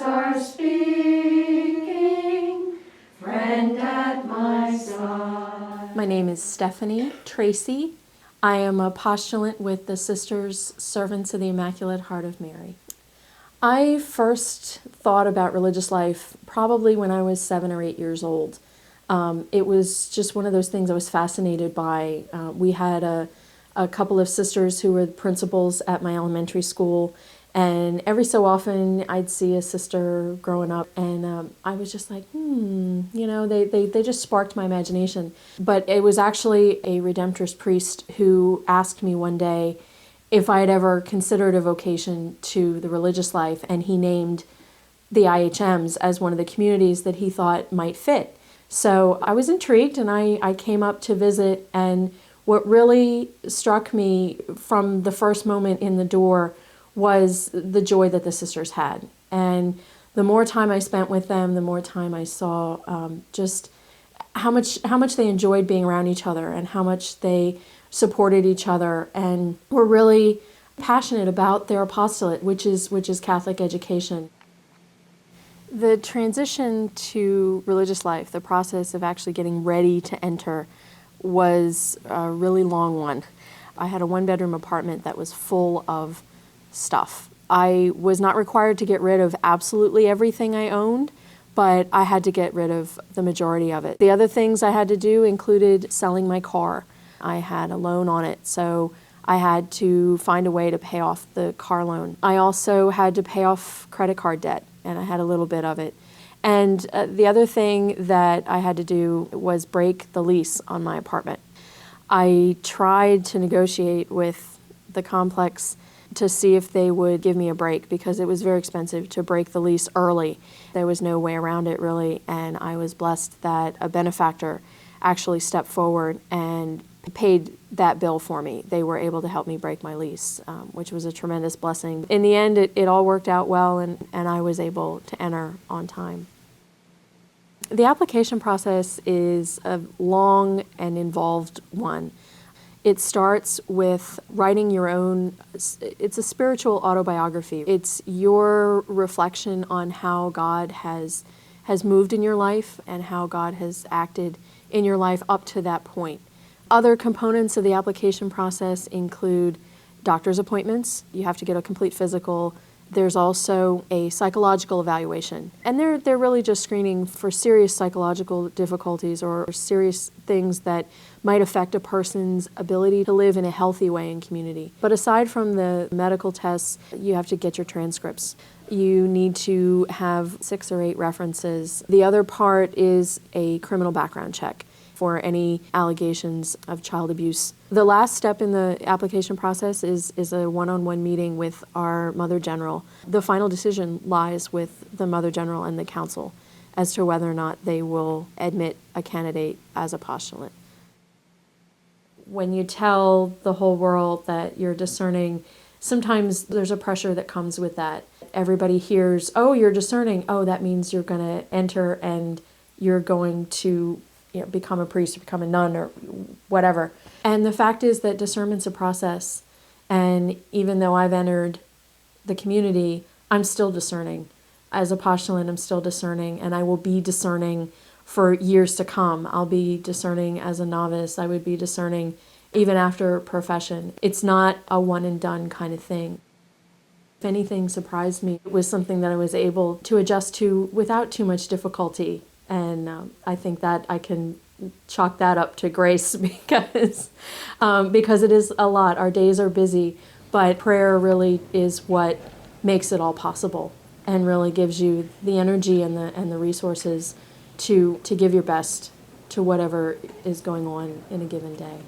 are speaking, friend at my side. My name is Stephanie Tracy. I am a postulant with the Sisters Servants of the Immaculate Heart of Mary. I first thought about religious life probably when I was 7 or 8 years old. It was just one of those things I was fascinated by. We had a couple of sisters who were the principals at my elementary school, and every so often I'd see a sister growing up, and I was just like, they just sparked my imagination. But it was actually a Redemptorist priest who asked me one day if I had ever considered a vocation to the religious life, and he named the IHMs as one of the communities that he thought might fit. So I was intrigued, and I came up to visit, and what really struck me from the first moment in the door was the joy that the sisters had. And the more time I spent with them, the more time I saw just how much they enjoyed being around each other, and how much they supported each other, and were really passionate about their apostolate, which is Catholic education. The transition to religious life, the process of actually getting ready to enter, was a really long one. I had a one-bedroom apartment that was full of stuff. I was not required to get rid of absolutely everything I owned, but I had to get rid of the majority of it. The other things I had to do included selling my car. I had a loan on it, so I had to find a way to pay off the car loan. I also had to pay off credit card debt, and I had a little bit of it. And the other thing that I had to do was break the lease on my apartment. I tried to negotiate with the complex to see if they would give me a break, because it was very expensive to break the lease early. There was no way around it, really, and I was blessed that a benefactor actually stepped forward and paid that bill for me. They were able to help me break my lease, which was a tremendous blessing. In the end, it all worked out well, and I was able to enter on time. The application process is a long and involved one. It starts with writing your own, it's a spiritual autobiography. It's your reflection on how God has moved in your life, and how God has acted in your life up to that point. Other components of the application process include doctor's appointments. You have to get a complete physical. There's also a psychological evaluation. And they're really just screening for serious psychological difficulties or serious things that might affect a person's ability to live in a healthy way in community. But aside from the medical tests, you have to get your transcripts. You need to have 6 or 8 references. The other part is a criminal background check for any allegations of child abuse. The last step in the application process is a one-on-one meeting with our Mother General. The final decision lies with the Mother General and the Council as to whether or not they will admit a candidate as a postulant. When you tell the whole world that you're discerning, sometimes there's a pressure that comes with that. Everybody hears, oh, you're discerning. Oh, that means you're going to enter and you're going to become a priest or become a nun or whatever. And the fact is that discernment's a process. And even though I've entered the community, I'm still discerning. As a postulant, I'm still discerning, and I will be discerning for years to come. I'll be discerning as a novice. I would be discerning even after profession. It's not a one and done kind of thing. If anything surprised me, it was something that I was able to adjust to without too much difficulty. And I think that I can chalk that up to grace because it is a lot. Our days are busy, but prayer really is what makes it all possible, and really gives you the energy and the resources to give your best to whatever is going on in a given day.